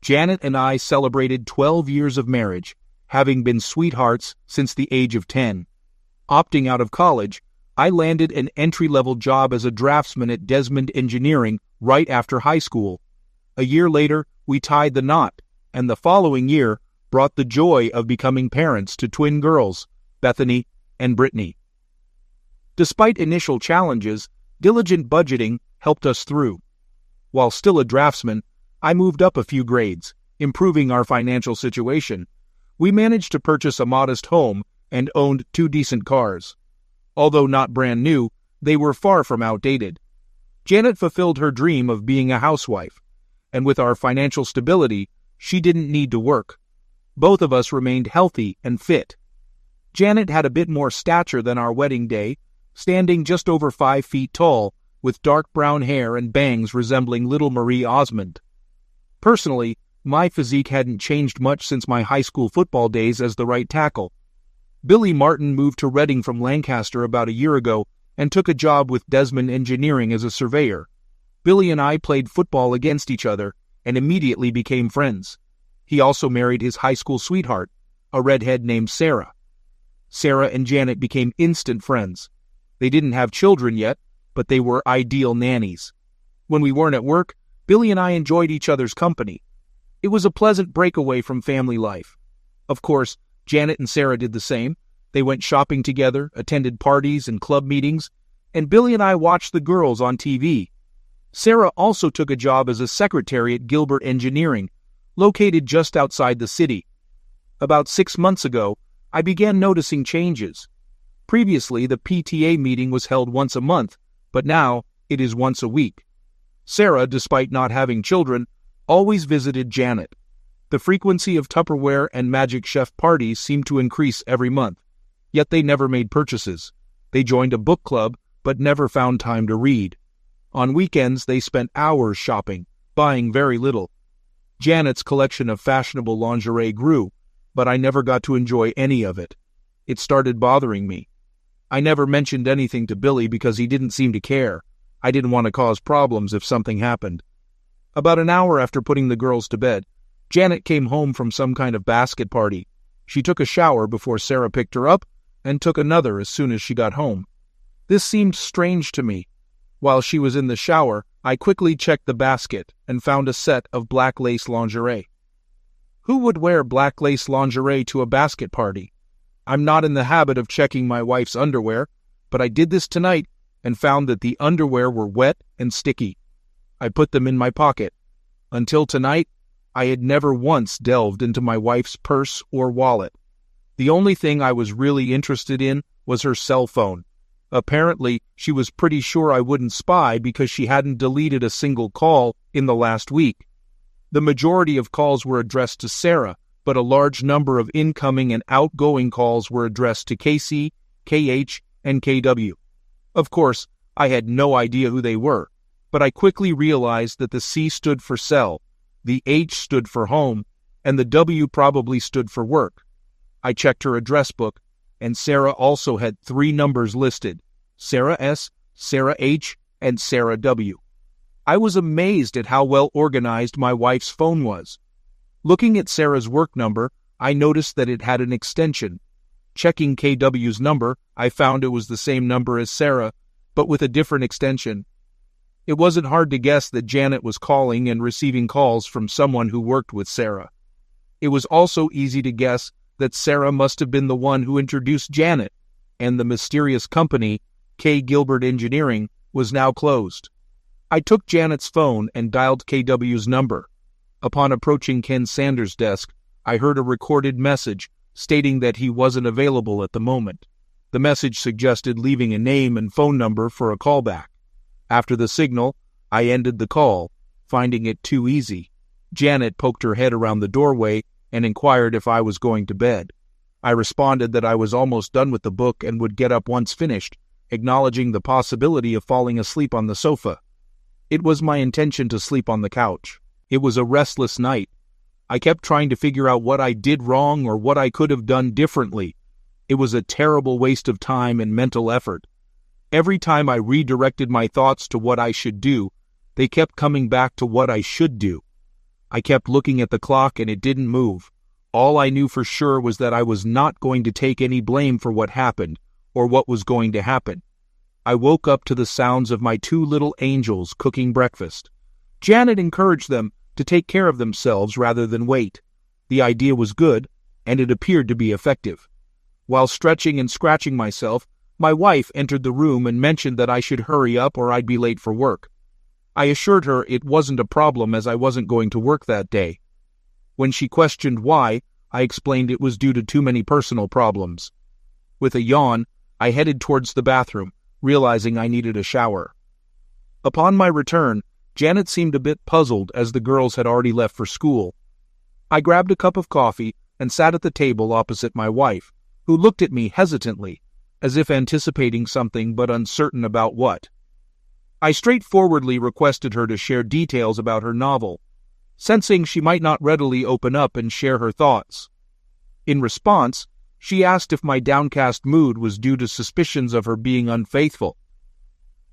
Janet and I celebrated 12 years of marriage, having been sweethearts since the age of 10. Opting out of college, I landed an entry-level job as a draftsman at Desmond Engineering right after high school. A year later, we tied the knot, and the following year brought the joy of becoming parents to twin girls, Bethany and Brittany. Despite initial challenges, diligent budgeting helped us through. While still a draftsman, I moved up a few grades, improving our financial situation. We managed to purchase a modest home and owned 2 decent cars. Although not brand new, they were far from outdated. Janet fulfilled her dream of being a housewife, and with our financial stability, she didn't need to work. Both of us remained healthy and fit. Janet had a bit more stature than our wedding day, standing just over 5 feet tall, with dark brown hair and bangs resembling little Marie Osmond. Personally, my physique hadn't changed much since my high school football days as the right tackle. Billy Martin moved to Reading from Lancaster about a year ago and took a job with Desmond Engineering as a surveyor. Billy and I played football against each other and immediately became friends. He also married his high school sweetheart, a redhead named Sarah. Sarah and Janet became instant friends. They didn't have children yet, but they were ideal nannies. When we weren't at work, Billy and I enjoyed each other's company. It was a pleasant breakaway from family life. Of course, Janet and Sarah did the same. They went shopping together, attended parties and club meetings, and Billy and I watched the girls on TV. Sarah also took a job as a secretary at Gilbert Engineering, located just outside the city. About 6 months ago, I began noticing changes. Previously, the PTA meeting was held once a month, but now it is once a week. Sarah, despite not having children, always visited Janet. The frequency of Tupperware and Magic Chef parties seemed to increase every month, yet they never made purchases. They joined a book club, but never found time to read. On weekends, they spent hours shopping, buying very little. Janet's collection of fashionable lingerie grew, but I never got to enjoy any of it. It started bothering me. I never mentioned anything to Billy because he didn't seem to care. I didn't want to cause problems if something happened. About an hour after putting the girls to bed, Janet came home from some kind of basket party. She took a shower before Sarah picked her up and took another as soon as she got home. This seemed strange to me. While she was in the shower, I quickly checked the basket and found a set of black lace lingerie. Who would wear black lace lingerie to a basket party? I'm not in the habit of checking my wife's underwear, but I did this tonight and found that the underwear were wet and sticky. I put them in my pocket. Until tonight, I had never once delved into my wife's purse or wallet. The only thing I was really interested in was her cell phone. Apparently, she was pretty sure I wouldn't spy because she hadn't deleted a single call in the last week. The majority of calls were addressed to Sarah, but a large number of incoming and outgoing calls were addressed to KC, KH, and KW. Of course, I had no idea who they were, but I quickly realized that the C stood for cell, the H stood for home, and the W probably stood for work. I checked her address book, and Sarah also had 3 numbers listed: Sarah S., Sarah H., and Sarah W. I was amazed at how well organized my wife's phone was. Looking at Sarah's work number, I noticed that it had an extension. Checking KW's number, I found it was the same number as Sarah, but with a different extension. It wasn't hard to guess that Janet was calling and receiving calls from someone who worked with Sarah. It was also easy to guess that Sarah must have been the one who introduced Janet, and the mysterious company, K. Gilbert Engineering, was now closed. I took Janet's phone and dialed KW's number. Upon approaching Ken Sanders' desk, I heard a recorded message stating that he wasn't available at the moment. The message suggested leaving a name and phone number for a callback. After the signal, I ended the call, finding it too easy. Janet poked her head around the doorway and inquired if I was going to bed. I responded that I was almost done with the book and would get up once finished, acknowledging the possibility of falling asleep on the sofa. It was my intention to sleep on the couch. It was a restless night. I kept trying to figure out what I did wrong or what I could have done differently. It was a terrible waste of time and mental effort. Every time I redirected my thoughts to what I should do, they kept coming back to what I should do. I kept looking at the clock and it didn't move. All I knew for sure was that I was not going to take any blame for what happened, or what was going to happen. I woke up to the sounds of my two little angels cooking breakfast. Janet encouraged them to take care of themselves rather than wait. The idea was good, and it appeared to be effective. While stretching and scratching myself, my wife entered the room and mentioned that I should hurry up or I'd be late for work. I assured her it wasn't a problem as I wasn't going to work that day. When she questioned why, I explained it was due to too many personal problems. With a yawn, I headed towards the bathroom, realizing I needed a shower. Upon my return, Janet seemed a bit puzzled as the girls had already left for school. I grabbed a cup of coffee and sat at the table opposite my wife, who looked at me hesitantly, as if anticipating something but uncertain about what. I straightforwardly requested her to share details about her novel, sensing she might not readily open up and share her thoughts. In response, she asked if my downcast mood was due to suspicions of her being unfaithful.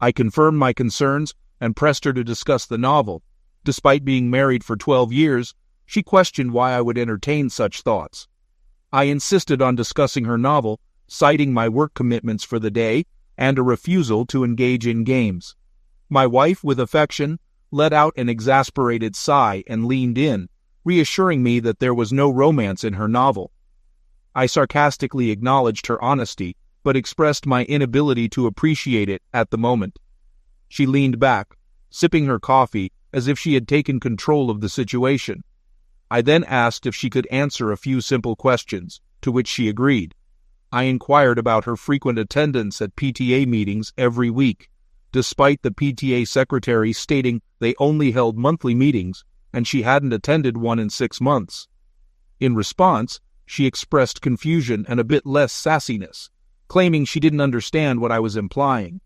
I confirmed my concerns and pressed her to discuss the novel. Despite being married for 12 years, she questioned why I would entertain such thoughts. I insisted on discussing her novel, citing my work commitments for the day and a refusal to engage in games. My wife, with affection, let out an exasperated sigh and leaned in, reassuring me that there was no romance in her novel. I sarcastically acknowledged her honesty, but expressed my inability to appreciate it at the moment. She leaned back, sipping her coffee as if she had taken control of the situation. I then asked if she could answer a few simple questions, to which she agreed. I inquired about her frequent attendance at PTA meetings every week, despite the PTA secretary stating they only held monthly meetings and she hadn't attended one in 6 months. In response, she expressed confusion and a bit less sassiness, claiming she didn't understand what I was implying.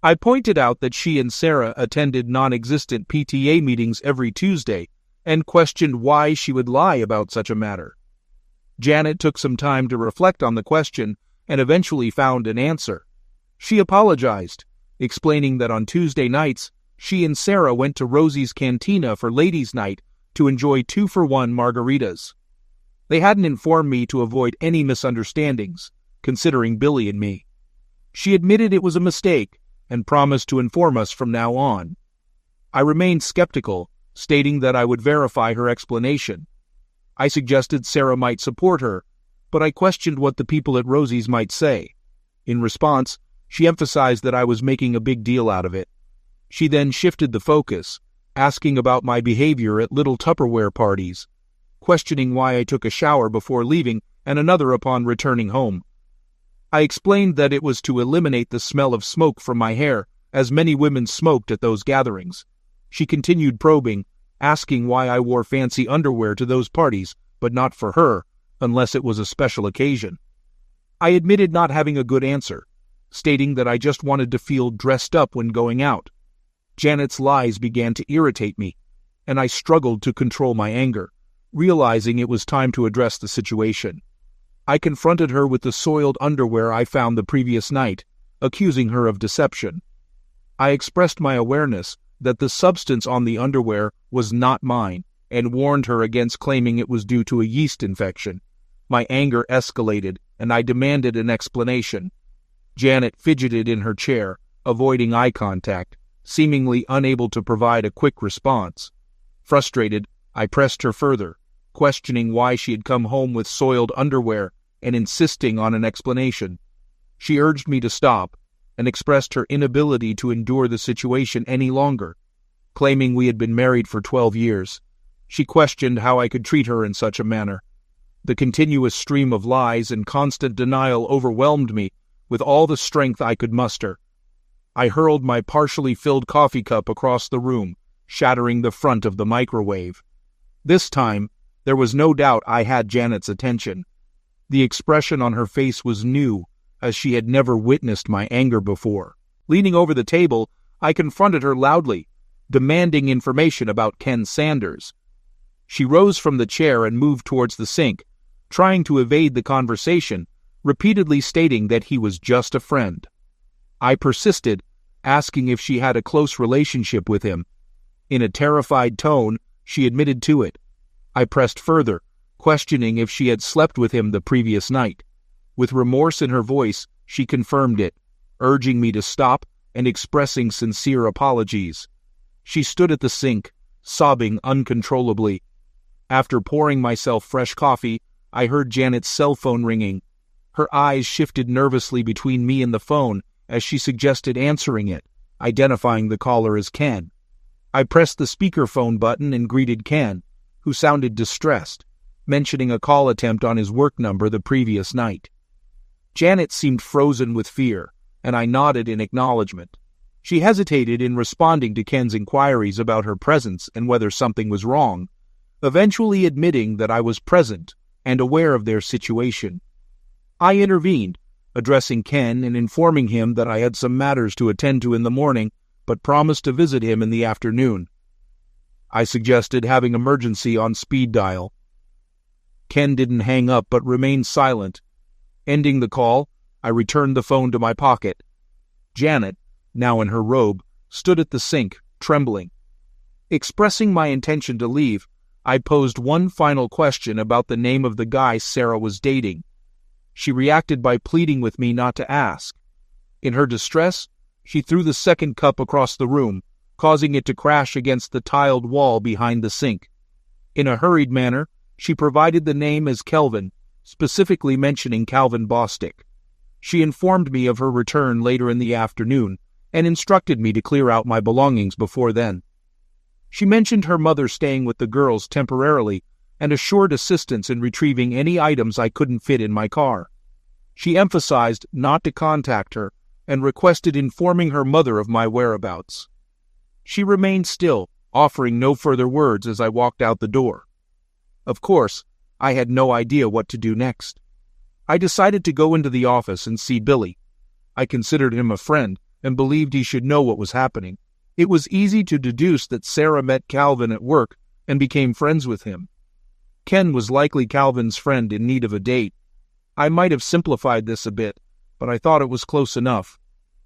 I pointed out that she and Sarah attended non-existent PTA meetings every Tuesday and questioned why she would lie about such a matter. Janet took some time to reflect on the question and eventually found an answer. She apologized, explaining that on Tuesday nights, she and Sarah went to Rosie's Cantina for Ladies' Night to enjoy 2-for-1 margaritas. They hadn't informed me to avoid any misunderstandings, considering Billy and me. She admitted it was a mistake and promised to inform us from now on. I remained skeptical, stating that I would verify her explanation. I suggested Sarah might support her, but I questioned what the people at Rosie's might say. In response, she emphasized that I was making a big deal out of it. She then shifted the focus, asking about my behavior at little Tupperware parties, questioning why I took a shower before leaving and another upon returning home. I explained that it was to eliminate the smell of smoke from my hair, as many women smoked at those gatherings. She continued probing, asking why I wore fancy underwear to those parties, but not for her, unless it was a special occasion. I admitted not having a good answer, stating that I just wanted to feel dressed up when going out. Janet's lies began to irritate me, and I struggled to control my anger, realizing it was time to address the situation. I confronted her with the soiled underwear I found the previous night, accusing her of deception. I expressed my awareness that the substance on the underwear was not mine, and warned her against claiming it was due to a yeast infection. My anger escalated, and I demanded an explanation. Janet fidgeted in her chair, avoiding eye contact, seemingly unable to provide a quick response. Frustrated, I pressed her further, questioning why she had come home with soiled underwear and insisting on an explanation. She urged me to stop and expressed her inability to endure the situation any longer, claiming we had been married for 12 years. She questioned how I could treat her in such a manner. The continuous stream of lies and constant denial overwhelmed me with all the strength I could muster. I hurled my partially filled coffee cup across the room, shattering the front of the microwave. This time, there was no doubt I had Janet's attention. The expression on her face was new, as she had never witnessed my anger before. Leaning over the table, I confronted her loudly, demanding information about Ken Sanders. She rose from the chair and moved towards the sink, trying to evade the conversation, repeatedly stating that he was just a friend. I persisted, asking if she had a close relationship with him. In a terrified tone, She admitted to it. I pressed further, questioning if she had slept with him the previous night. With remorse in her voice, she confirmed it, urging me to stop and expressing sincere apologies. She stood at the sink, sobbing uncontrollably. After pouring myself fresh coffee, I heard Janet's cell phone ringing. Her eyes shifted nervously between me and the phone as she suggested answering it, identifying the caller as Ken. I pressed the speakerphone button and greeted Ken, who sounded distressed, mentioning a call attempt on his work number the previous night. Janet seemed frozen with fear, and I nodded in acknowledgement. She hesitated in responding to Ken's inquiries about her presence and whether something was wrong, eventually admitting that I was present and aware of their situation. I intervened, addressing Ken and informing him that I had some matters to attend to in the morning, but promised to visit him in the afternoon. I suggested having emergency on speed dial. Ken didn't hang up but remained silent. Ending the call, I returned the phone to my pocket. Janet, now in her robe, stood at the sink, trembling. Expressing my intention to leave, I posed one final question about the name of the guy Sarah was dating. She reacted by pleading with me not to ask. In her distress, she threw the second cup across the room, causing it to crash against the tiled wall behind the sink. In a hurried manner, she provided the name as Kelvin, specifically mentioning Calvin Bostic. She informed me of her return later in the afternoon and instructed me to clear out my belongings before then. She mentioned her mother staying with the girls temporarily and assured assistance in retrieving any items I couldn't fit in my car. She emphasized not to contact her and requested informing her mother of my whereabouts. She remained still, offering no further words as I walked out the door. Of course, I had no idea what to do next. I decided to go into the office and see Billy. I considered him a friend and believed he should know what was happening. It was easy to deduce that Sarah met Calvin at work and became friends with him. Ken was likely Calvin's friend in need of a date. I might have simplified this a bit, but I thought it was close enough.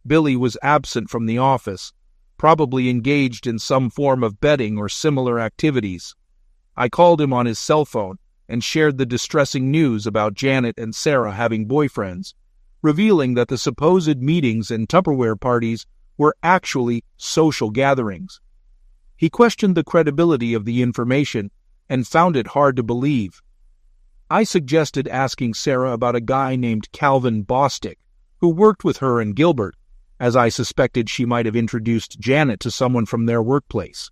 Billy was absent from the office, probably engaged in some form of betting or similar activities. I called him on his cell phone and shared the distressing news about Janet and Sarah having boyfriends, revealing that the supposed meetings and Tupperware parties were actually social gatherings. He questioned the credibility of the information and found it hard to believe. I suggested asking Sarah about a guy named Calvin Bostic, who worked with her and Gilbert, as I suspected she might have introduced Janet to someone from their workplace.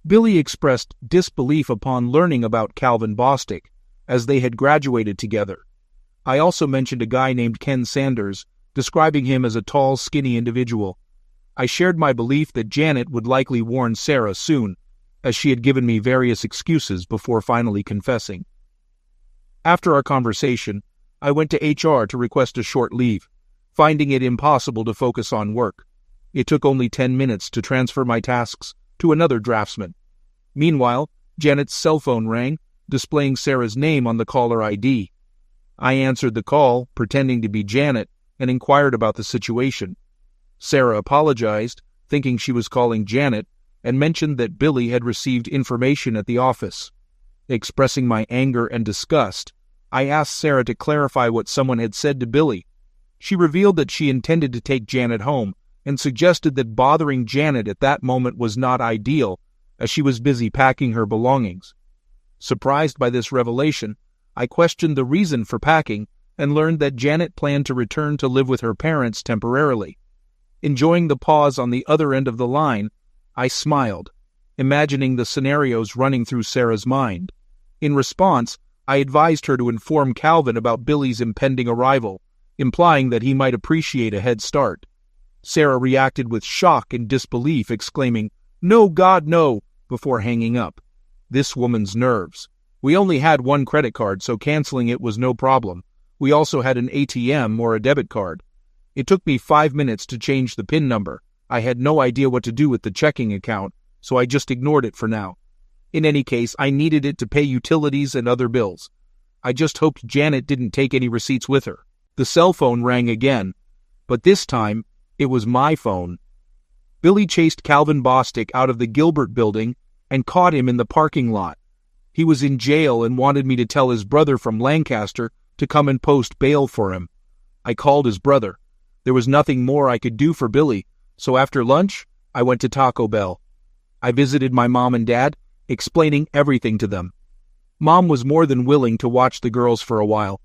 Billy expressed disbelief upon learning about Calvin Bostic, as they had graduated together. I also mentioned a guy named Ken Sanders, describing him as a tall, skinny individual. I shared my belief that Janet would likely warn Sarah soon, as she had given me various excuses before finally confessing. After our conversation, I went to HR to request a short leave, finding it impossible to focus on work. It took only 10 minutes to transfer my tasks to another draftsman. Meanwhile, Janet's cell phone rang, displaying Sarah's name on the caller ID. I answered the call, pretending to be Janet, and inquired about the situation. Sarah apologized, thinking she was calling Janet, and mentioned that Billy had received information at the office. Expressing my anger and disgust, I asked Sarah to clarify what someone had said to Billy. She revealed that she intended to take Janet home and suggested that bothering Janet at that moment was not ideal, as she was busy packing her belongings. Surprised by this revelation, I questioned the reason for packing and learned that Janet planned to return to live with her parents temporarily. Enjoying the pause on the other end of the line, I smiled, imagining the scenarios running through Sarah's mind. In response, I advised her to inform Calvin about Billy's impending arrival, implying that he might appreciate a head start. Sarah reacted with shock and disbelief, exclaiming, "No, God, no," before hanging up. This woman's nerves. We only had one credit card, so canceling it was no problem. We also had an ATM or a debit card. It took me 5 minutes to change the PIN number. I had no idea what to do with the checking account, so I just ignored it for now. In any case, I needed it to pay utilities and other bills. I just hoped Janet didn't take any receipts with her. The cell phone rang again, but this time, it was my phone. Billy chased Calvin Bostic out of the Gilbert building and caught him in the parking lot. He was in jail and wanted me to tell his brother from Lancaster to come and post bail for him. I called his brother. There was nothing more I could do for Billy, so after lunch, I went to Taco Bell. I visited my mom and dad, explaining everything to them. Mom was more than willing to watch the girls for a while.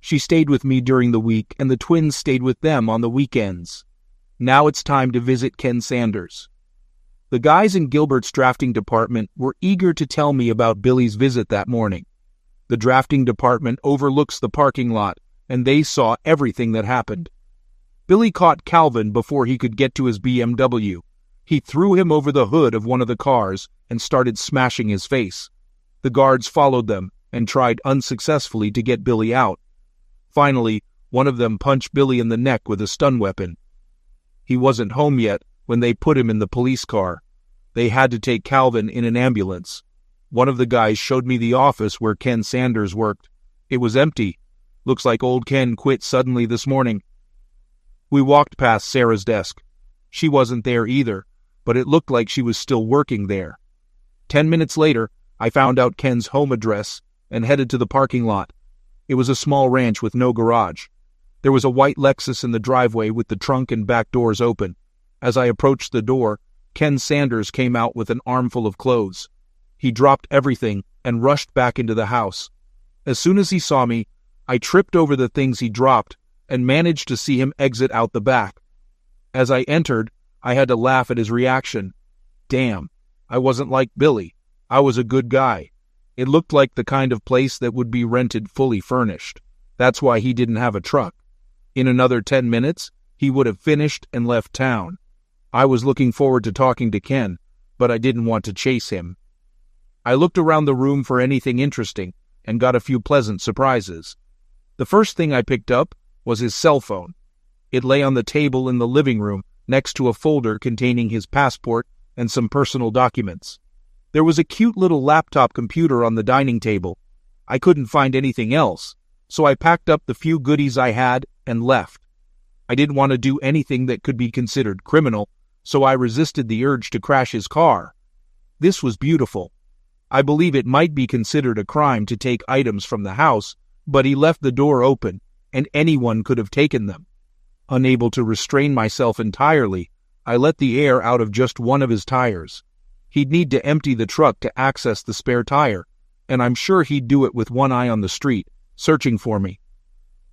She stayed with me during the week, and the twins stayed with them on the weekends. Now it's time to visit Ken Sanders. The guys in Gilbert's drafting department were eager to tell me about Billy's visit that morning. The drafting department overlooks the parking lot, and they saw everything that happened. Billy caught Calvin before he could get to his BMW. He threw him over the hood of one of the cars and started smashing his face. The guards followed them and tried unsuccessfully to get Billy out. Finally, one of them punched Billy in the neck with a stun weapon. He wasn't home yet when they put him in the police car. They had to take Calvin in an ambulance. One of the guys showed me the office where Ken Sanders worked. It was empty. Looks like old Ken quit suddenly this morning. We walked past Sarah's desk. She wasn't there either, but it looked like she was still working there. 10 minutes later, I found out Ken's home address and headed to the parking lot. It was a small ranch with no garage. There was a white Lexus in the driveway with the trunk and back doors open. As I approached the door, Ken Sanders came out with an armful of clothes. He dropped everything and rushed back into the house. As soon as he saw me, I tripped over the things he dropped and managed to see him exit out the back. As I entered, I had to laugh at his reaction. Damn, I wasn't like Billy. I was a good guy. It looked like the kind of place that would be rented fully furnished. That's why he didn't have a truck. In another 10 minutes, he would have finished and left town. I was looking forward to talking to Ken, but I didn't want to chase him. I looked around the room for anything interesting and got a few pleasant surprises. The first thing I picked up was his cell phone. It lay on the table in the living room next to a folder containing his passport and some personal documents. There was a cute little laptop computer on the dining table. I couldn't find anything else, so I packed up the few goodies I had and left. I didn't want to do anything that could be considered criminal, so I resisted the urge to crash his car. This was beautiful. I believe it might be considered a crime to take items from the house, but he left the door open, and anyone could have taken them. Unable to restrain myself entirely, I let the air out of just one of his tires. He'd need to empty the truck to access the spare tire, and I'm sure he'd do it with one eye on the street, searching for me.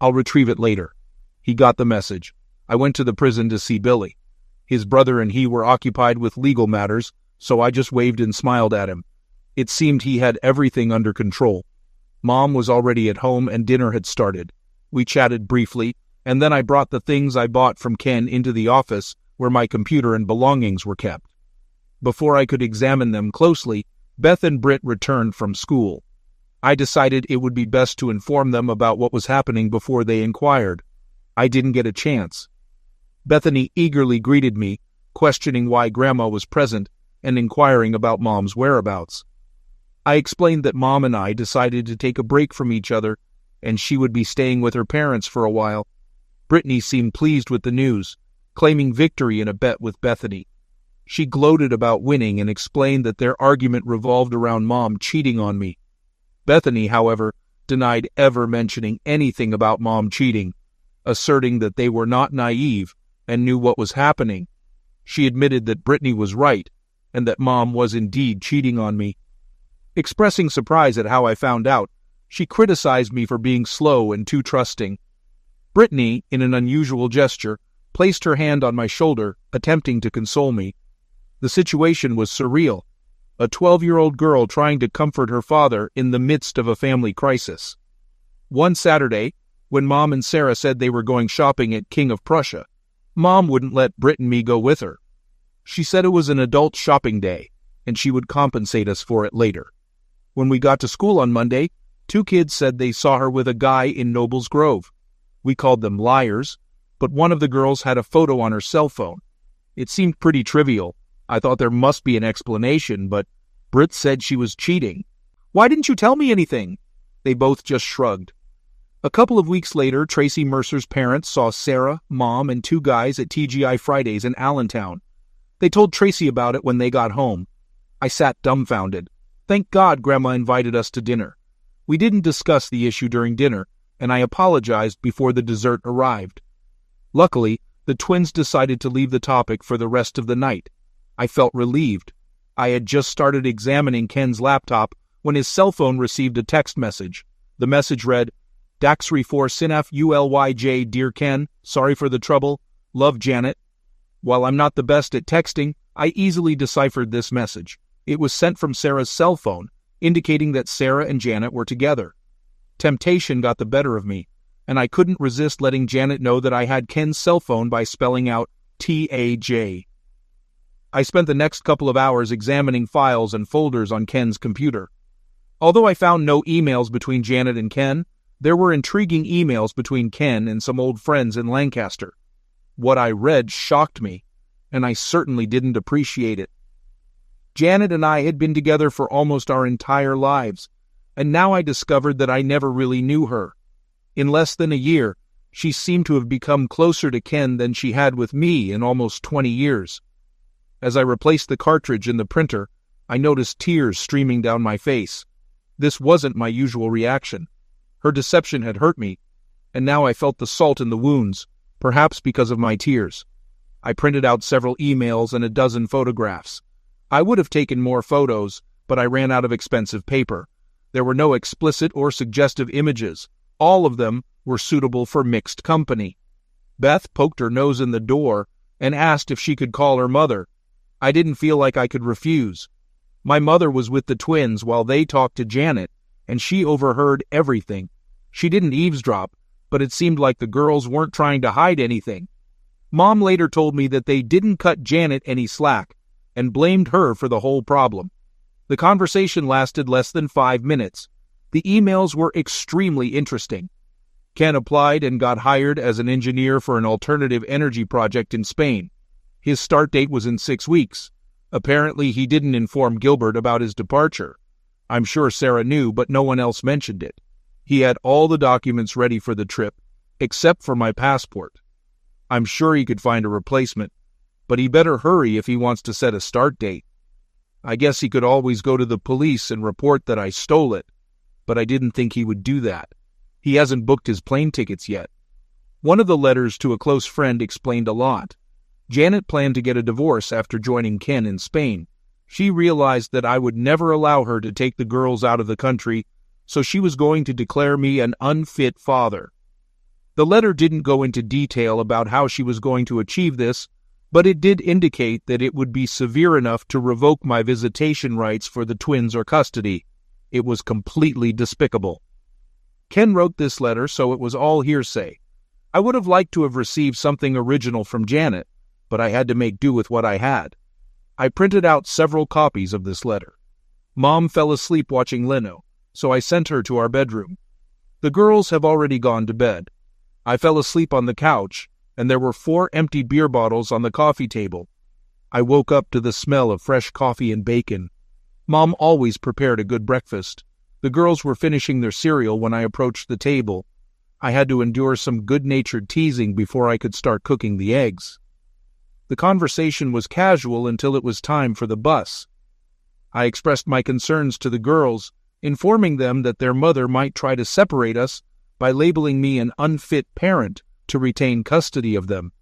I'll retrieve it later. He got the message. I went to the prison to see Billy. His brother and he were occupied with legal matters, so I just waved and smiled at him. It seemed he had everything under control. Mom was already at home and dinner had started. We chatted briefly, and then I brought the things I bought from Ken into the office where my computer and belongings were kept. Before I could examine them closely, Beth and Britt returned from school. I decided it would be best to inform them about what was happening before they inquired. I didn't get a chance. Bethany eagerly greeted me, questioning why Grandma was present and inquiring about Mom's whereabouts. I explained that Mom and I decided to take a break from each other, and she would be staying with her parents for a while. Brittany seemed pleased with the news, claiming victory in a bet with Bethany. She gloated about winning and explained that their argument revolved around Mom cheating on me. Bethany, however, denied ever mentioning anything about Mom cheating, asserting that they were not naive and knew what was happening. She admitted that Brittany was right and that Mom was indeed cheating on me. Expressing surprise at how I found out, she criticized me for being slow and too trusting. Brittany, in an unusual gesture, placed her hand on my shoulder, attempting to console me. The situation was surreal. A 12-year-old girl trying to comfort her father in the midst of a family crisis. One Saturday, when Mom and Sarah said they were going shopping at King of Prussia, Mom wouldn't let Britt and me go with her. She said it was an adult shopping day, and she would compensate us for it later. When we got to school on Monday, 2 kids said they saw her with a guy in Nobles Grove. We called them liars, but one of the girls had a photo on her cell phone. It seemed pretty trivial. I thought there must be an explanation, but Britt said she was cheating. "Why didn't you tell me anything?" They both just shrugged. A couple of weeks later, Tracy Mercer's parents saw Sarah, Mom, and 2 guys at TGI Fridays in Allentown. They told Tracy about it when they got home. I sat dumbfounded. Thank God Grandma invited us to dinner. We didn't discuss the issue during dinner, and I apologized before the dessert arrived. Luckily, the twins decided to leave the topic for the rest of the night. I felt relieved. I had just started examining Ken's laptop when his cell phone received a text message. The message read, Daxry 4 Sinaf ULYJ Dear Ken, sorry for the trouble. Love, Janet. While I'm not the best at texting, I easily deciphered this message. It was sent from Sarah's cell phone, indicating that Sarah and Janet were together. Temptation got the better of me, and I couldn't resist letting Janet know that I had Ken's cell phone by spelling out TAJ. I spent the next couple of hours examining files and folders on Ken's computer. Although I found no emails between Janet and Ken, there were intriguing emails between Ken and some old friends in Lancaster. What I read shocked me, and I certainly didn't appreciate it. Janet and I had been together for almost our entire lives, and now I discovered that I never really knew her. In less than a year, she seemed to have become closer to Ken than she had with me in almost 20 years. As I replaced the cartridge in the printer, I noticed tears streaming down my face. This wasn't my usual reaction. Her deception had hurt me, and now I felt the salt in the wounds, perhaps because of my tears. I printed out several emails and a dozen photographs. I would have taken more photos, but I ran out of expensive paper. There were no explicit or suggestive images. All of them were suitable for mixed company. Beth poked her nose in the door and asked if she could call her mother. I didn't feel like I could refuse. My mother was with the twins while they talked to Janet, and she overheard everything. She didn't eavesdrop, but it seemed like the girls weren't trying to hide anything. Mom later told me that they didn't cut Janet any slack, and blamed her for the whole problem. The conversation lasted less than 5 minutes. The emails were extremely interesting. Ken applied and got hired as an engineer for an alternative energy project in Spain. His start date was in 6 weeks. Apparently, he didn't inform Gilbert about his departure. I'm sure Sarah knew, but no one else mentioned it. He had all the documents ready for the trip, except for my passport. I'm sure he could find a replacement, but he better hurry if he wants to set a start date. I guess he could always go to the police and report that I stole it, but I didn't think he would do that. He hasn't booked his plane tickets yet. One of the letters to a close friend explained a lot. Janet planned to get a divorce after joining Ken in Spain. She realized that I would never allow her to take the girls out of the country, so she was going to declare me an unfit father. The letter didn't go into detail about how she was going to achieve this, but it did indicate that it would be severe enough to revoke my visitation rights for the twins or custody. It was completely despicable. Ken wrote this letter, so it was all hearsay. I would have liked to have received something original from Janet, but I had to make do with what I had. I printed out several copies of this letter. Mom fell asleep watching Leno, so I sent her to our bedroom. The girls have already gone to bed. I fell asleep on the couch, and there were 4 empty beer bottles on the coffee table. I woke up to the smell of fresh coffee and bacon. Mom always prepared a good breakfast. The girls were finishing their cereal when I approached the table. I had to endure some good-natured teasing before I could start cooking the eggs. The conversation was casual until it was time for the bus. I expressed my concerns to the girls, informing them that their mother might try to separate us by labeling me an unfit parent to retain custody of them.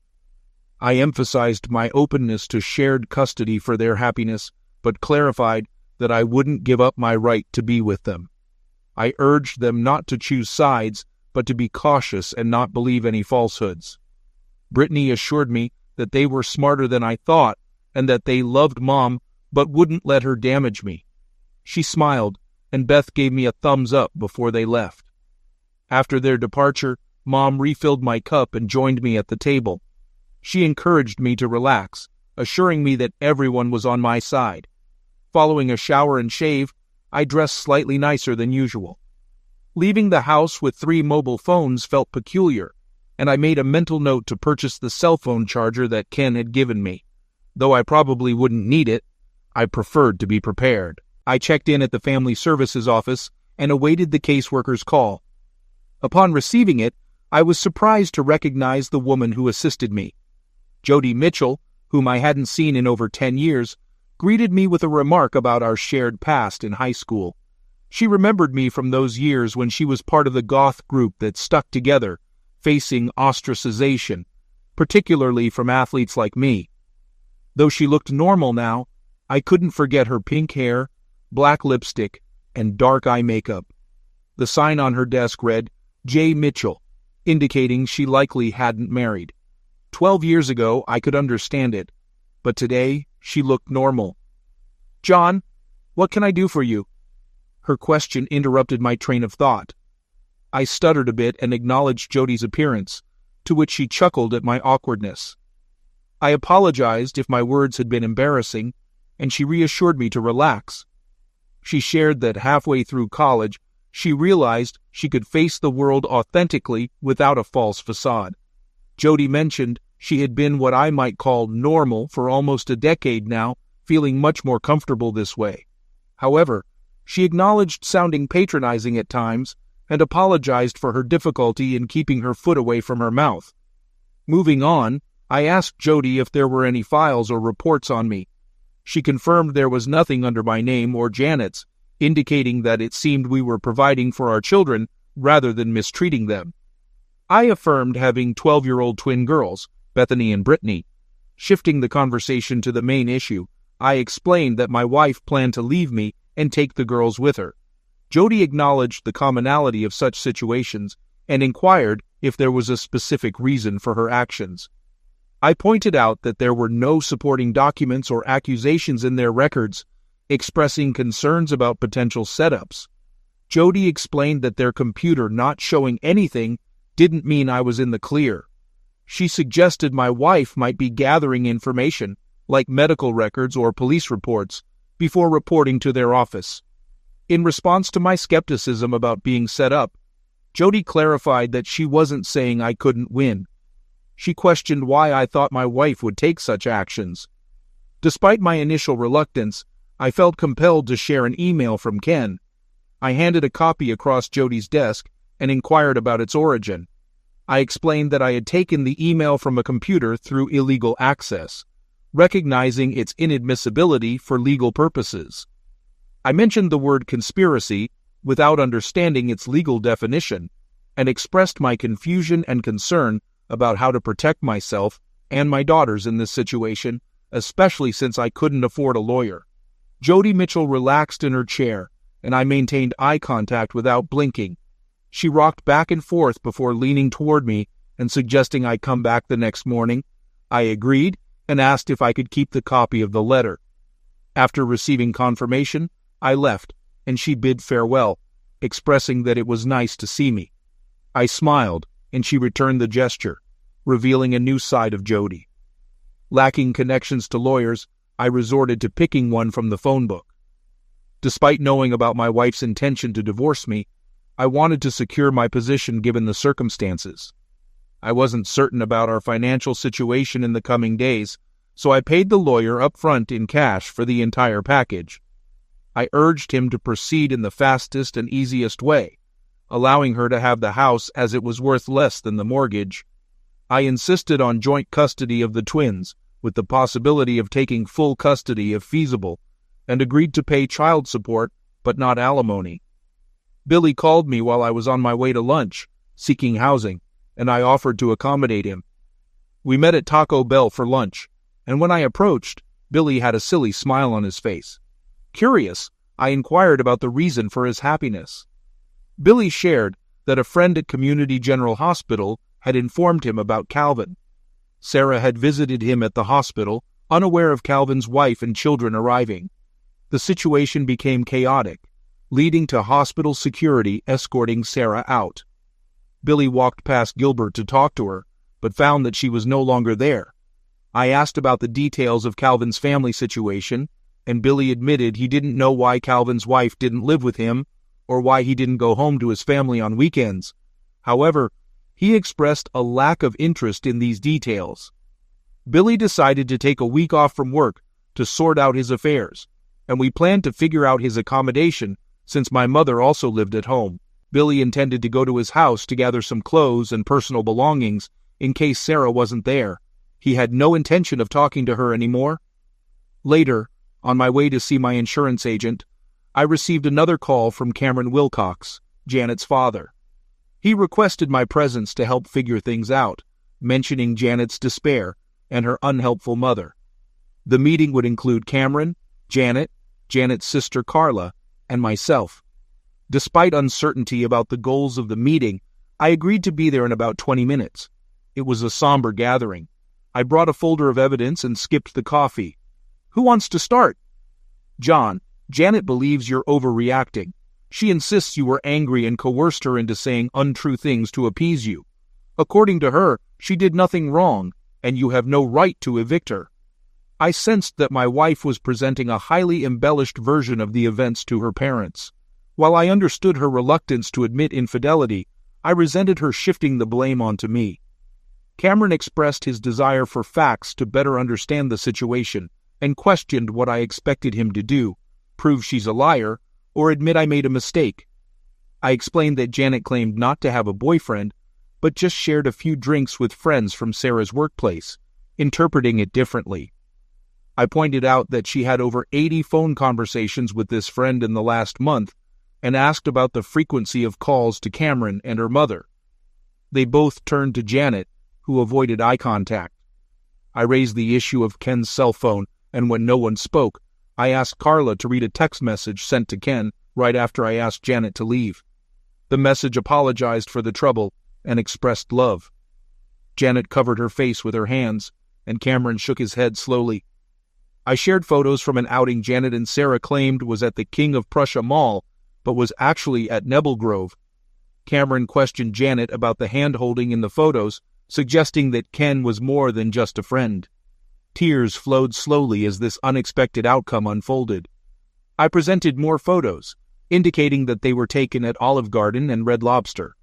I emphasized my openness to shared custody for their happiness, but clarified that I wouldn't give up my right to be with them. I urged them not to choose sides, but to be cautious and not believe any falsehoods. Brittany assured me that they were smarter than I thought, and that they loved Mom, but wouldn't let her damage me. She smiled, and Beth gave me a thumbs up before they left. After their departure, Mom refilled my cup and joined me at the table. She encouraged me to relax, assuring me that everyone was on my side. Following a shower and shave, I dressed slightly nicer than usual. Leaving the house with 3 mobile phones felt peculiar, and I made a mental note to purchase the cell phone charger that Ken had given me. Though I probably wouldn't need it, I preferred to be prepared. I checked in at the Family Services office and awaited the caseworker's call. Upon receiving it, I was surprised to recognize the woman who assisted me. Jody Mitchell, whom I hadn't seen in over 10 years, greeted me with a remark about our shared past in high school. She remembered me from those years when she was part of the goth group that stuck together, facing ostracization, particularly from athletes like me. Though she looked normal now, I couldn't forget her pink hair, black lipstick, and dark eye makeup. The sign on her desk read, J. Mitchell, indicating she likely hadn't married. 12 years ago, I could understand it, but today, she looked normal. "John, what can I do for you?" Her question interrupted my train of thought. I stuttered a bit and acknowledged Jody's appearance, to which she chuckled at my awkwardness. I apologized if my words had been embarrassing, and she reassured me to relax. She shared that halfway through college, she realized she could face the world authentically without a false facade. Jody mentioned she had been what I might call normal for almost a decade now, feeling much more comfortable this way. However, she acknowledged sounding patronizing at times and apologized for her difficulty in keeping her foot away from her mouth. Moving on, I asked Jody if there were any files or reports on me. She confirmed there was nothing under my name or Janet's, indicating that it seemed we were providing for our children rather than mistreating them. I affirmed having 12-year-old twin girls, Bethany and Brittany. Shifting the conversation to the main issue, I explained that my wife planned to leave me and take the girls with her. Jody acknowledged the commonality of such situations and inquired if there was a specific reason for her actions. I pointed out that there were no supporting documents or accusations in their records, expressing concerns about potential setups. Jody explained that their computer not showing anything didn't mean I was in the clear. She suggested my wife might be gathering information, like medical records or police reports, before reporting to their office. In response to my skepticism about being set up, Jody clarified that she wasn't saying I couldn't win. She questioned why I thought my wife would take such actions. Despite my initial reluctance, I felt compelled to share an email from Ken. I handed a copy across Jody's desk and inquired about its origin. I explained that I had taken the email from a computer through illegal access, recognizing its inadmissibility for legal purposes. I mentioned the word conspiracy without understanding its legal definition, and expressed my confusion and concern about how to protect myself and my daughters in this situation, especially since I couldn't afford a lawyer. Jody Mitchell relaxed in her chair, and I maintained eye contact without blinking. She rocked back and forth before leaning toward me and suggesting I come back the next morning. I agreed and asked if I could keep the copy of the letter. After receiving confirmation, I left, and she bid farewell, expressing that it was nice to see me. I smiled, and she returned the gesture, revealing a new side of Jody. Lacking connections to lawyers, I resorted to picking one from the phone book. Despite knowing about my wife's intention to divorce me, I wanted to secure my position given the circumstances. I wasn't certain about our financial situation in the coming days, so I paid the lawyer up front in cash for the entire package. I urged him to proceed in the fastest and easiest way, allowing her to have the house as it was worth less than the mortgage. I insisted on joint custody of the twins, with the possibility of taking full custody if feasible, and agreed to pay child support, but not alimony. Billy called me while I was on my way to lunch, seeking housing, and I offered to accommodate him. We met at Taco Bell for lunch, and when I approached, Billy had a silly smile on his face. Curious, I inquired about the reason for his happiness. Billy shared that a friend at Community General Hospital had informed him about Calvin. Sarah had visited him at the hospital, unaware of Calvin's wife and children arriving. The situation became chaotic, leading to hospital security escorting Sarah out. Billy walked past Gilbert to talk to her, but found that she was no longer there. I asked about the details of Calvin's family situation, and Billy admitted he didn't know why Calvin's wife didn't live with him or why he didn't go home to his family on weekends. However, he expressed a lack of interest in these details. Billy decided to take a week off from work to sort out his affairs, and we planned to figure out his accommodation since my mother also lived at home. Billy intended to go to his house to gather some clothes and personal belongings in case Sarah wasn't there. He had no intention of talking to her anymore. Later, On my way to see my insurance agent, I received another call from Cameron Wilcox, Janet's father. He requested my presence to help figure things out, mentioning Janet's despair and her unhelpful mother. The meeting would include Cameron, Janet, Janet's sister Carla, and myself. Despite uncertainty about the goals of the meeting, I agreed to be there in about 20 minutes. It was a somber gathering. I brought a folder of evidence and skipped the coffee. Who wants to start? John, Janet believes you're overreacting. She insists you were angry and coerced her into saying untrue things to appease you. According to her, she did nothing wrong, and you have no right to evict her. I sensed that my wife was presenting a highly embellished version of the events to her parents. While I understood her reluctance to admit infidelity, I resented her shifting the blame onto me. Cameron expressed his desire for facts to better understand the situation and questioned what I expected him to do, prove she's a liar, or admit I made a mistake. I explained that Janet claimed not to have a boyfriend, but just shared a few drinks with friends from Sarah's workplace, interpreting it differently. I pointed out that she had over 80 phone conversations with this friend in the last month and asked about the frequency of calls to Cameron and her mother. They both turned to Janet, who avoided eye contact. I raised the issue of Ken's cell phone, and when no one spoke, I asked Carla to read a text message sent to Ken right after I asked Janet to leave. The message apologized for the trouble and expressed love. Janet covered her face with her hands, and Cameron shook his head slowly. I shared photos from an outing Janet and Sarah claimed was at the King of Prussia Mall, but was actually at Nebel Grove. Cameron questioned Janet about the hand-holding in the photos, suggesting that Ken was more than just a friend. Tears flowed slowly as this unexpected outcome unfolded. I presented more photos, indicating that they were taken at Olive Garden and Red Lobster.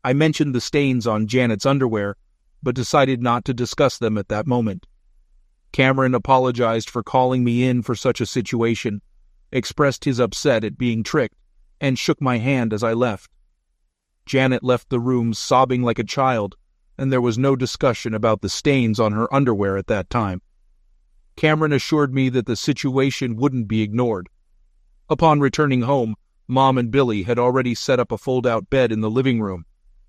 I mentioned the stains on Janet's underwear, but decided not to discuss them at that moment. Cameron apologized for calling me in for such a situation, expressed his upset at being tricked, and shook my hand as I left. Janet left the room sobbing like a child, and there was no discussion about the stains on her underwear at that time. Cameron assured me that the situation wouldn't be ignored. Upon returning home, Mom and Billy had already set up a fold-out bed in the living room.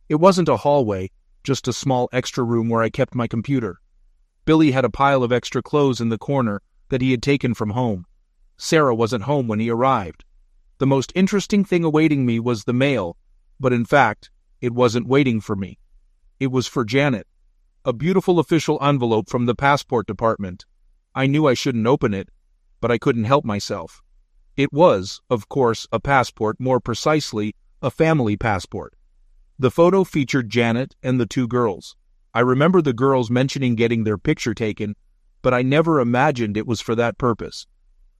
It wasn't a hallway, just a small extra room where I kept my computer. Billy had a pile of extra clothes in the corner that he had taken from home. Sarah wasn't home when he arrived. The most interesting thing awaiting me was the mail, but in fact, it wasn't waiting for me. It was for Janet. A beautiful official envelope from the passport department. I knew I shouldn't open it, but I couldn't help myself. It was, of course, a passport, more precisely, a family passport. The photo featured Janet and the two girls. I remember the girls mentioning getting their picture taken, but I never imagined it was for that purpose.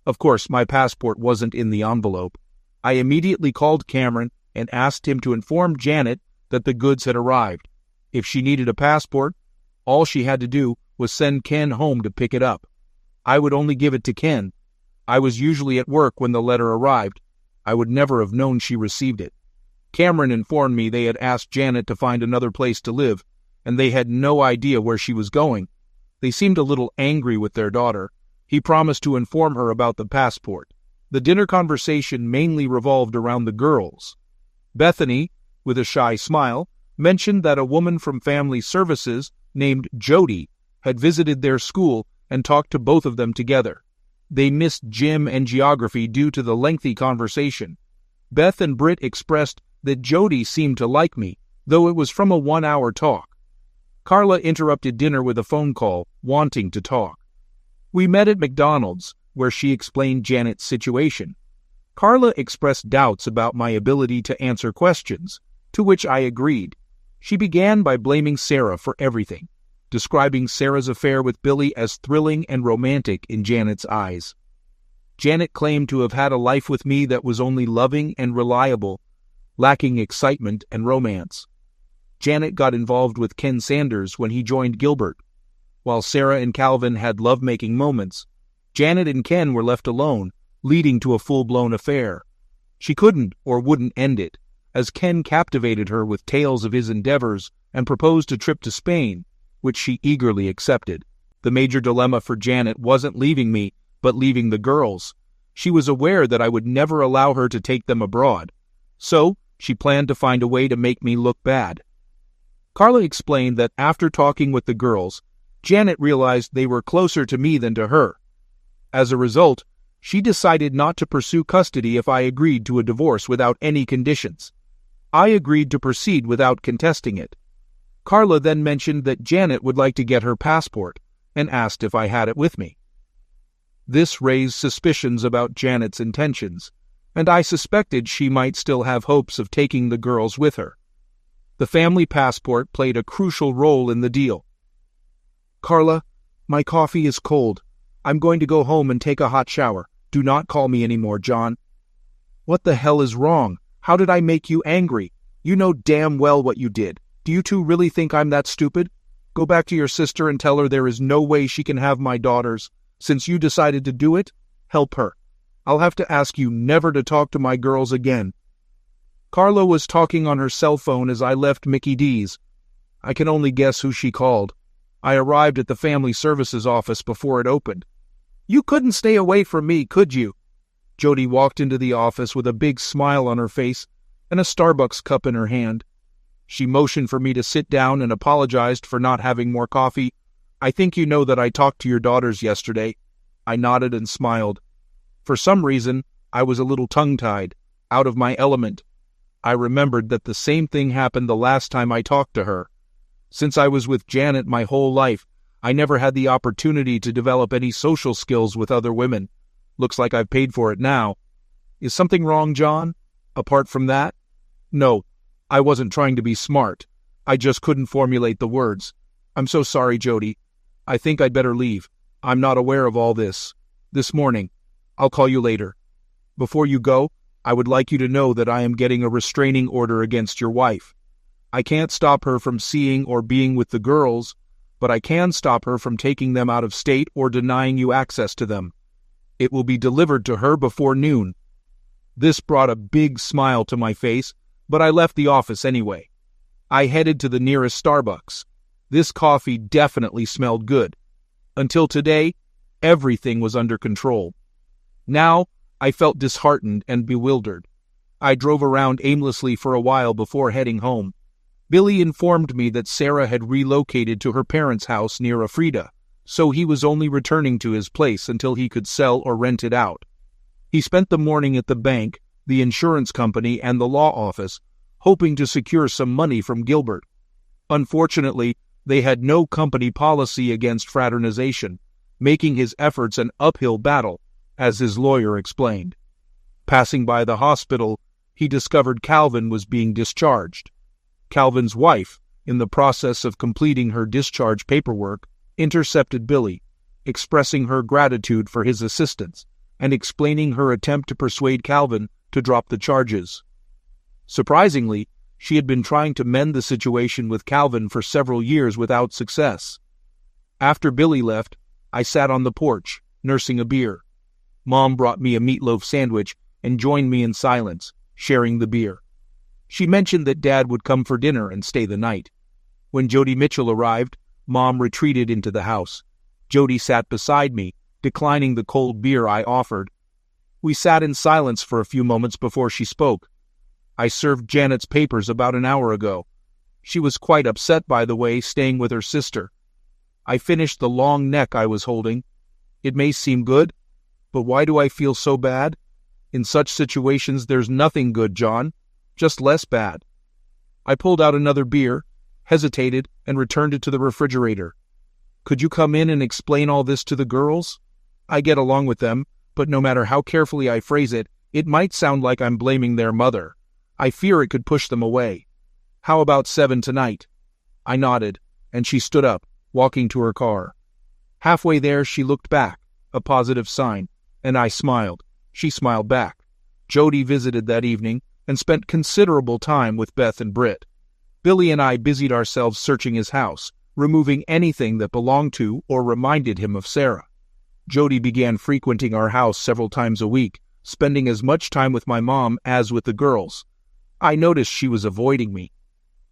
Of course, my passport wasn't in the envelope. I immediately called Cameron and asked him to inform Janet that the goods had arrived. If she needed a passport, all she had to do was send Ken home to pick it up. I would only give it to Ken. I was usually at work when the letter arrived. I would never have known she received it. Cameron informed me they had asked Janet to find another place to live, and they had no idea where she was going. They seemed a little angry with their daughter. He promised to inform her about the passport. The dinner conversation mainly revolved around the girls. Bethany, with a shy smile, mentioned that a woman from Family Services named Jody had visited their school and talked to both of them together. They missed gym and geography due to the lengthy conversation. Beth and Britt expressed that Jody seemed to like me, though it was from a 1-hour talk. Carla interrupted dinner with a phone call, wanting to talk. We met at McDonald's, where she explained Janet's situation. Carla expressed doubts about my ability to answer questions, to which I agreed. She began by blaming Sarah for everything, describing Sarah's affair with Billy as thrilling and romantic in Janet's eyes. Janet claimed to have had a life with me that was only loving and reliable, lacking excitement and romance. Janet got involved with Ken Sanders when he joined Gilbert. While Sarah and Calvin had love-making moments, Janet and Ken were left alone, leading to a full-blown affair. She couldn't or wouldn't end it, as Ken captivated her with tales of his endeavors and proposed a trip to Spain, which she eagerly accepted. The major dilemma for Janet wasn't leaving me, but leaving the girls. She was aware that I would never allow her to take them abroad. So, she planned to find a way to make me look bad. Carla explained that after talking with the girls, Janet realized they were closer to me than to her. As a result, she decided not to pursue custody if I agreed to a divorce without any conditions. I agreed to proceed without contesting it. Carla then mentioned that Janet would like to get her passport and asked if I had it with me. This raised suspicions about Janet's intentions, and I suspected she might still have hopes of taking the girls with her. The family passport played a crucial role in the deal. "Carla, my coffee is cold. I'm going to go home and take a hot shower. Do not call me anymore, John." "What the hell is wrong? How did I make you angry? You know damn well what you did. Do you two really think I'm that stupid? Go back to your sister and tell her there is no way she can have my daughters. Since you decided to do it, help her. I'll have to ask you never to talk to my girls again." Carla was talking on her cell phone as I left Mickey D's. I can only guess who she called. I arrived at the family services office before it opened. "You couldn't stay away from me, could you?" Jody walked into the office with a big smile on her face and a Starbucks cup in her hand. She motioned for me to sit down and apologized for not having more coffee. "I think you know that I talked to your daughters yesterday." I nodded and smiled. For some reason, I was a little tongue-tied, out of my element. I remembered that the same thing happened the last time I talked to her. Since I was with Janet my whole life, I never had the opportunity to develop any social skills with other women. Looks like I've paid for it now. Is something wrong, John? Apart from that? No, I wasn't trying to be smart. I just couldn't formulate the words. "I'm so sorry, Jody. I think I'd better leave. I'm not aware of all this. This morning. I'll call you later. Before you go, I would like you to know that I am getting a restraining order against your wife. I can't stop her from seeing or being with the girls, but I can stop her from taking them out of state or denying you access to them. It will be delivered to her before noon." This brought a big smile to my face, but I left the office anyway. I headed to the nearest Starbucks. This coffee definitely smelled good. Until today, everything was under control. Now, I felt disheartened and bewildered. I drove around aimlessly for a while before heading home. Billy informed me that Sarah had relocated to her parents' house near Afrida, so he was only returning to his place until he could sell or rent it out. He spent the morning at the bank, the insurance company, and the law office, hoping to secure some money from Gilbert. Unfortunately, they had no company policy against fraternization, making his efforts an uphill battle, as his lawyer explained. Passing by the hospital, he discovered Calvin was being discharged. Calvin's wife, in the process of completing her discharge paperwork, intercepted Billy, expressing her gratitude for his assistance and explaining her attempt to persuade Calvin to drop the charges. Surprisingly, she had been trying to mend the situation with Calvin for several years without success. After Billy left, I sat on the porch, nursing a beer. Mom brought me a meatloaf sandwich and joined me in silence, sharing the beer. She mentioned that Dad would come for dinner and stay the night. When Jody Mitchell arrived, Mom retreated into the house. Jody sat beside me, declining the cold beer I offered. We sat in silence for a few moments before she spoke. "I served Janet's papers about an hour ago. She was quite upset, by the way, staying with her sister. I finished the long neck I was holding. It may seem good, but why do I feel so bad? In such situations there's nothing good, John, just less bad." I pulled out another beer, hesitated, and returned it to the refrigerator. "Could you come in and explain all this to the girls? I get along with them, but no matter how carefully I phrase it, it might sound like I'm blaming their mother. I fear it could push them away. How about 7 tonight?" I nodded, and she stood up, walking to her car. Halfway there, she looked back, a positive sign, and I smiled. She smiled back. Jody visited that evening and spent considerable time with Beth and Britt. Billy and I busied ourselves searching his house, removing anything that belonged to or reminded him of Sarah. Jody began frequenting our house several times a week, spending as much time with my mom as with the girls. I noticed she was avoiding me.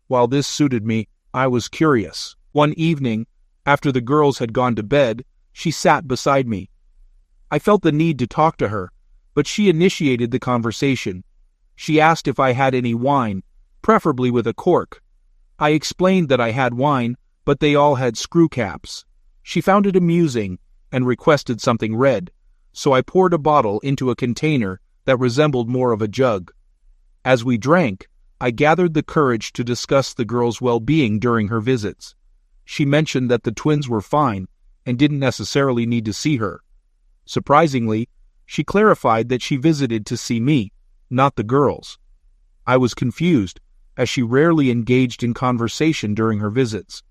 While this suited me, I was curious. One evening, after the girls had gone to bed, she sat beside me. I felt the need to talk to her, but she initiated the conversation. She asked if I had any wine, preferably with a cork. I explained that I had wine, but they all had screw caps. She found it amusing and requested something red, so I poured a bottle into a container that resembled more of a jug. As we drank, I gathered the courage to discuss the girl's well-being during her visits. She mentioned that the twins were fine and didn't necessarily need to see her. Surprisingly, she clarified that she visited to see me, not the girls. I was confused, as she rarely engaged in conversation during her visits.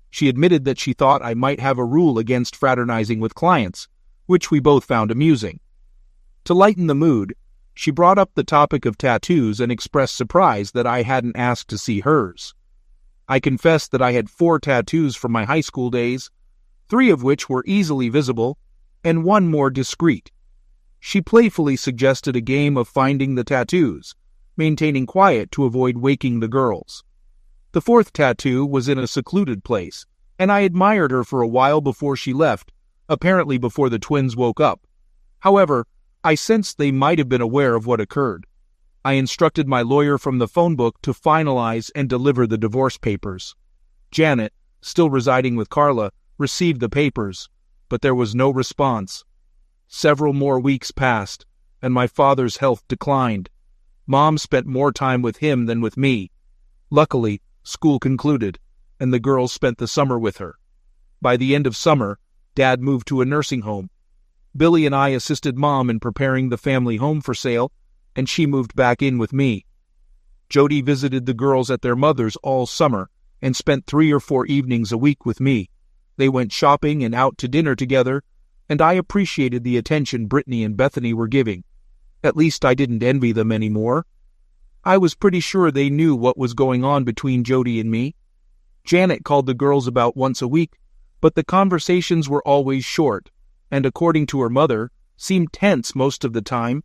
She admitted that she thought I might have a rule against fraternizing with clients, which we both found amusing. To lighten the mood, she brought up the topic of tattoos and expressed surprise that I hadn't asked to see hers. I confessed that I had 4 tattoos from my high school days, 3 of which were easily visible, and 1 more discreet. She playfully suggested a game of finding the tattoos, maintaining quiet to avoid waking the girls. The 4th tattoo was in a secluded place, and I admired her for a while before she left, apparently before the twins woke up. However, I sensed they might have been aware of what occurred. I instructed my lawyer from the phone book to finalize and deliver the divorce papers. Janet, still residing with Carla, received the papers, but there was no response. Several more weeks passed, and my father's health declined. Mom spent more time with him than with me. Luckily, school concluded, and the girls spent the summer with her. By the end of summer, Dad moved to a nursing home. Billy and I assisted Mom in preparing the family home for sale, and she moved back in with me. Jody visited the girls at their mother's all summer and spent 3 or 4 evenings a week with me. They went shopping and out to dinner together, and I appreciated the attention Brittany and Bethany were giving. At least I didn't envy them anymore. I was pretty sure they knew what was going on between Jody and me. Janet called the girls about once a week, but the conversations were always short, and according to her mother, seemed tense most of the time.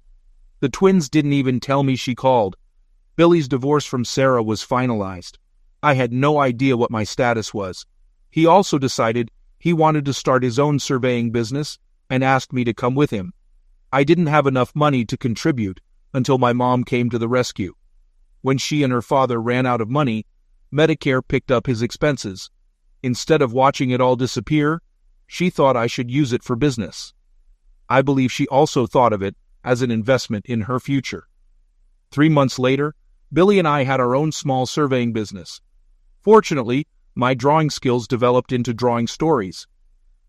The twins didn't even tell me she called. Billy's divorce from Sarah was finalized. I had no idea what my status was. He also decided he wanted to start his own surveying business and asked me to come with him. I didn't have enough money to contribute until my mom came to the rescue. When she and her father ran out of money, Medicare picked up his expenses. Instead of watching it all disappear, she thought I should use it for business. I believe she also thought of it as an investment in her future. 3 months later, Billy and I had our own small surveying business. Fortunately, my drawing skills developed into drawing stories.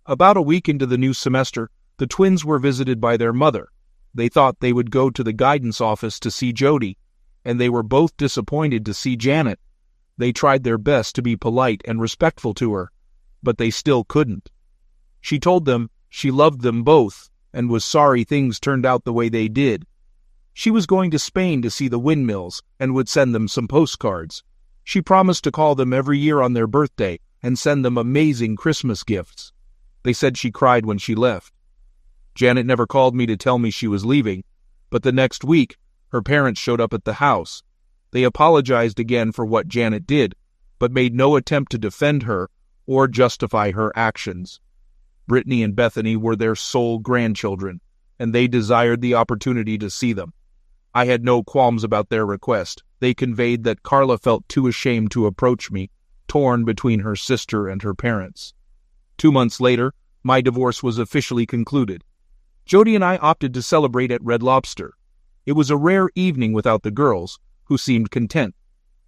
About a week into the new semester, the twins were visited by their mother. They thought they would go to the guidance office to see Jody, and they were both disappointed to see Janet. They tried their best to be polite and respectful to her, but they still couldn't. She told them she loved them both and was sorry things turned out the way they did. She was going to Spain to see the windmills and would send them some postcards. She promised to call them every year on their birthday and send them amazing Christmas gifts. They said she cried when she left. Janet never called me to tell me she was leaving, but the next week, her parents showed up at the house. They apologized again for what Janet did, but made no attempt to defend her or justify her actions. Brittany and Bethany were their sole grandchildren, and they desired the opportunity to see them. I had no qualms about their request. They conveyed that Carla felt too ashamed to approach me, torn between her sister and her parents. 2 months later, my divorce was officially concluded. Jody and I opted to celebrate at Red Lobster. It was a rare evening without the girls, who seemed content.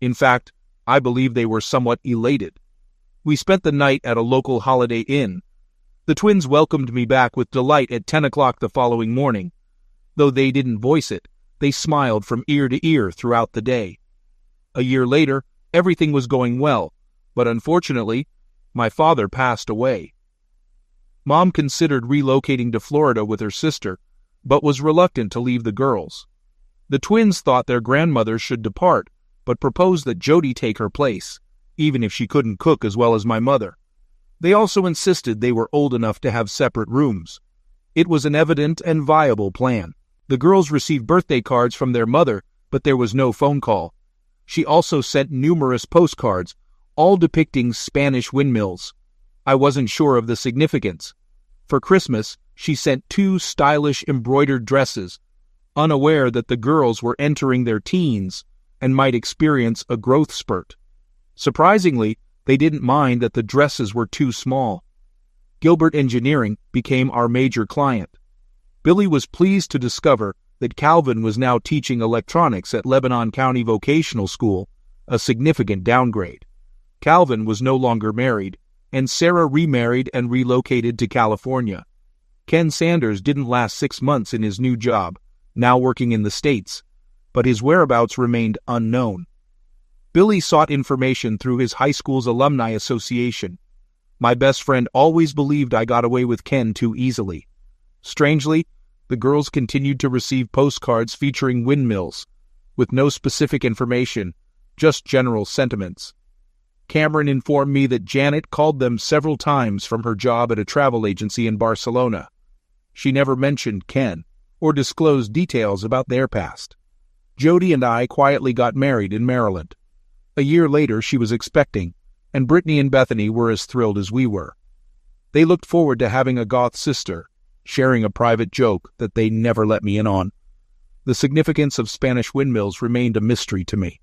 In fact, I believe they were somewhat elated. We spent the night at a local Holiday Inn. The twins welcomed me back with delight at 10 o'clock the following morning. Though they didn't voice it, they smiled from ear to ear throughout the day. A year later, everything was going well, but unfortunately, my father passed away. Mom considered relocating to Florida with her sister, but was reluctant to leave the girls. The twins thought their grandmother should depart, but proposed that Jody take her place, even if she couldn't cook as well as my mother. They also insisted they were old enough to have separate rooms. It was an evident and viable plan. The girls received birthday cards from their mother, but there was no phone call. She also sent numerous postcards, all depicting Spanish windmills. I wasn't sure of the significance. For Christmas, she sent 2 stylish embroidered dresses, unaware that the girls were entering their teens and might experience a growth spurt. Surprisingly, they didn't mind that the dresses were too small. Gilbert Engineering became our major client. Billy was pleased to discover that Calvin was now teaching electronics at Lebanon County Vocational School, a significant downgrade. Calvin was no longer married, and Sarah remarried and relocated to California. Ken Sanders didn't last 6 months in his new job, now working in the States, but his whereabouts remained unknown. Billy sought information through his high school's alumni association. My best friend always believed I got away with Ken too easily. Strangely, the girls continued to receive postcards featuring windmills, with no specific information, just general sentiments. Cameron informed me that Janet called them several times from her job at a travel agency in Barcelona. She never mentioned Ken, or disclosed details about their past. Jody and I quietly got married in Maryland. A year later, she was expecting, and Brittany and Bethany were as thrilled as we were. They looked forward to having a goth sister, sharing a private joke that they never let me in on. The significance of Spanish windmills remained a mystery to me.